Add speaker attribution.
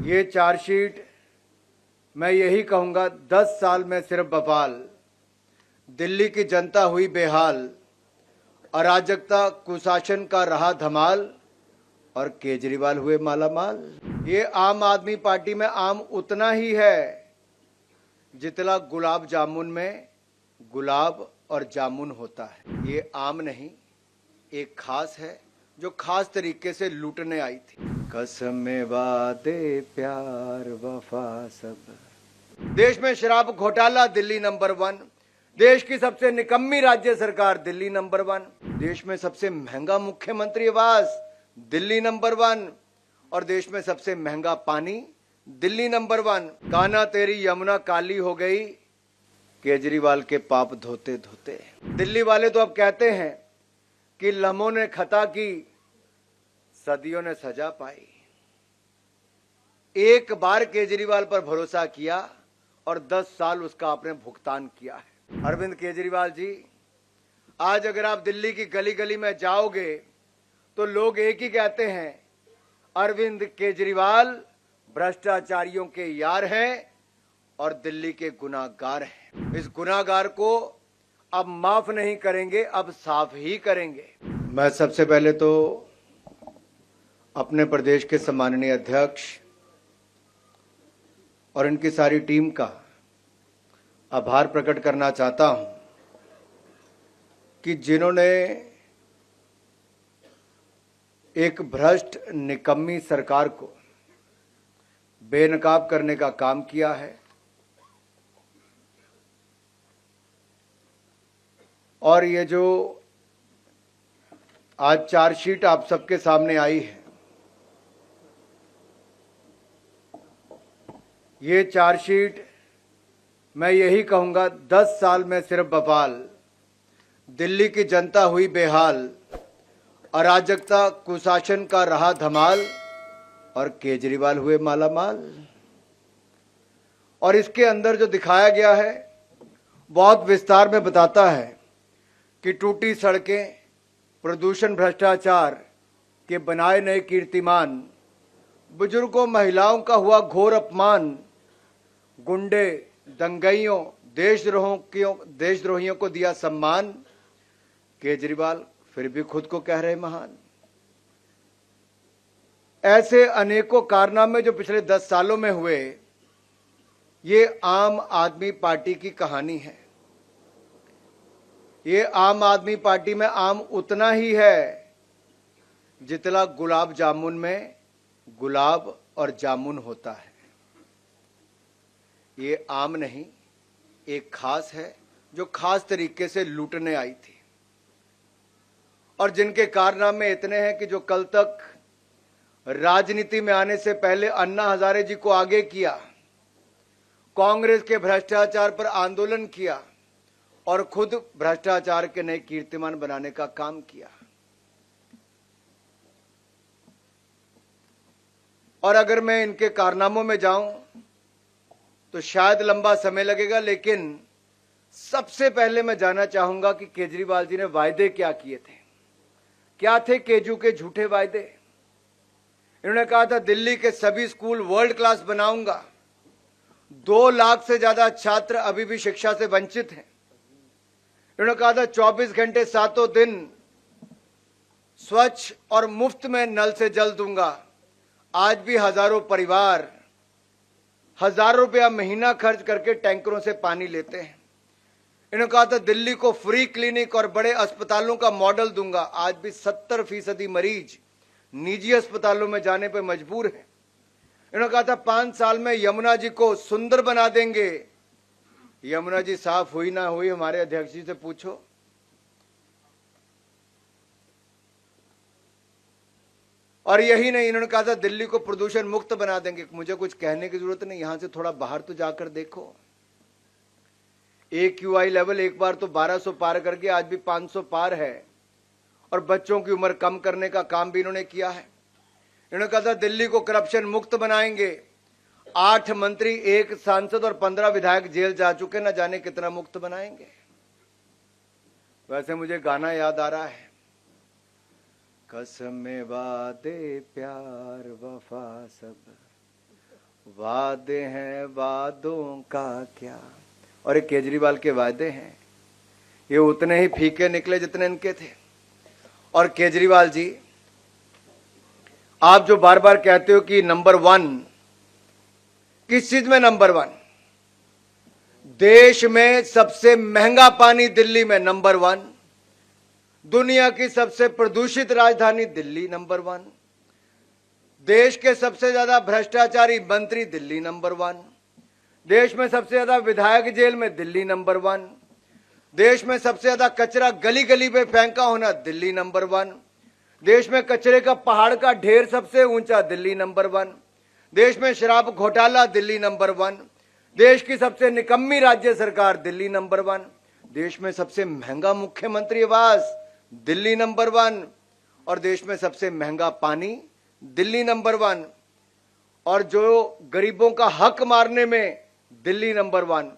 Speaker 1: ये चार्जशीट मैं यही कहूंगा 10 साल में सिर्फ बवाल, दिल्ली की जनता हुई बेहाल, अराजकता कुशासन का रहा धमाल और केजरीवाल हुए मालामाल। ये आम आदमी पार्टी में आम उतना ही है जितना गुलाब जामुन में गुलाब और जामुन होता है। ये आम नहीं, एक खास है जो खास तरीके से लूटने आई थी। कसम वादे प्यार वफा सब। देश में शराब घोटाला दिल्ली नंबर 1, देश की सबसे निकम्मी राज्य सरकार दिल्ली नंबर 1, देश में सबसे महंगा मुख्यमंत्री आवास दिल्ली नंबर 1 और देश में सबसे महंगा पानी दिल्ली नंबर 1। कान्हा तेरी यमुना काली हो गई केजरीवाल के पाप धोते धोते। दिल्ली वाले तो अब कहते हैं कि लम्हों ने खता की, सदियों ने सजा पाई। एक बार केजरीवाल पर भरोसा किया और 10 साल उसका आपने भुगतान किया है। अरविंद केजरीवाल जी, आज अगर आप दिल्ली की गली गली में जाओगे तो लोग एक ही कहते हैं, अरविंद केजरीवाल भ्रष्टाचारियों के यार हैं और दिल्ली के गुनाहगार हैं। इस गुनाहगार को अब माफ नहीं करेंगे, अब साफ ही करेंगे। मैं सबसे पहले तो अपने प्रदेश के सम्माननीय अध्यक्ष और इनकी सारी टीम का आभार प्रकट करना चाहता हूं कि जिन्होंने एक भ्रष्ट निकम्मी सरकार को बेनकाब करने का काम किया है और ये जो आज चार्जशीट आप सबके सामने आई है, ये चार्जशीट मैं यही कहूंगा 10 साल में सिर्फ बवाल, दिल्ली की जनता हुई बेहाल, अराजकता कुशासन का रहा धमाल और केजरीवाल हुए मालामाल। और इसके अंदर जो दिखाया गया है बहुत विस्तार में बताता है कि टूटी सड़कें, प्रदूषण, भ्रष्टाचार के बनाए नए कीर्तिमान, बुजुर्गों महिलाओं का हुआ घोर अपमान, गुंडे दंगइयों देशद्रोहियों को दिया सम्मान, केजरीवाल फिर भी खुद को कह रहे महान। ऐसे अनेकों कारनामे जो पिछले 10 सालों में हुए, ये आम आदमी पार्टी की कहानी है। ये आम आदमी पार्टी में आम उतना ही है जितना गुलाब जामुन में गुलाब और जामुन होता है। ये आम नहीं, एक खास है जो खास तरीके से लूटने आई थी और जिनके कारनामे इतने हैं कि जो कल तक राजनीति में आने से पहले अन्ना हजारे जी को आगे किया, कांग्रेस के भ्रष्टाचार पर आंदोलन किया और खुद भ्रष्टाचार के नए कीर्तिमान बनाने का काम किया। और अगर मैं इनके कारनामों में जाऊं तो शायद लंबा समय लगेगा, लेकिन सबसे पहले मैं जानना चाहूंगा कि केजरीवाल जी ने वायदे क्या किए थे। क्या थे केजू के झूठे वायदे? इन्होंने कहा था दिल्ली के सभी स्कूल वर्ल्ड क्लास बनाऊंगा। 2 लाख से ज्यादा छात्र अभी भी शिक्षा से वंचित हैं। इन्होंने कहा था 24 घंटे सातों दिन स्वच्छ और मुफ्त में नल से जल दूंगा। आज भी हजारों परिवार हजारों रुपया महीना खर्च करके टैंकरों से पानी लेते हैं। इन्होंने कहा था दिल्ली को फ्री क्लिनिक और बड़े अस्पतालों का मॉडल दूंगा। आज भी 70% मरीज निजी अस्पतालों में जाने पर मजबूर हैं। इन्होंने कहा था 5 साल में यमुना जी को सुंदर बना देंगे। यमुना जी साफ हुई ना हुई, हमारे अध्यक्ष जी से पूछो। और यही नहीं, इन्होंने कहा था दिल्ली को प्रदूषण मुक्त बना देंगे। मुझे कुछ कहने की जरूरत नहीं, यहां से थोड़ा बाहर तो जाकर देखो। AQI लेवल एक बार तो 1200 पार करके आज भी 500 पार है और बच्चों की उम्र कम करने का काम भी इन्होंने किया है। इन्होंने कहा था दिल्ली को करप्शन मुक्त बनाएंगे। 8 मंत्री, 1 सांसद और 15 विधायक जेल जा चुके, न जाने कितना मुक्त बनाएंगे। वैसे मुझे गाना याद आ रहा है, कसम वादे प्यार वफा सब वादे हैं वादों का क्या। और ये केजरीवाल के वादे हैं, ये उतने ही फीके निकले जितने इनके थे। और केजरीवाल जी, आप जो बार बार कहते हो कि नंबर 1, किस चीज में नंबर 1? देश में सबसे महंगा पानी दिल्ली में नंबर 1, दुनिया की सबसे प्रदूषित राजधानी दिल्ली नंबर 1, देश के सबसे ज्यादा भ्रष्टाचारी मंत्री दिल्ली नंबर 1, देश में सबसे ज्यादा विधायक जेल में दिल्ली नंबर 1, देश में सबसे ज्यादा कचरा गली गली पे फेंका होना दिल्ली नंबर 1, देश में कचरे का पहाड़ का ढेर सबसे ऊंचा दिल्ली नंबर 1, देश में शराब घोटाला दिल्ली नंबर 1, देश की सबसे निकम्मी राज्य सरकार दिल्ली नंबर 1, देश में सबसे महंगा मुख्यमंत्री आवास दिल्ली नंबर 1, और देश में सबसे महंगा पानी दिल्ली नंबर 1, और जो गरीबों का हक मारने में दिल्ली नंबर 1।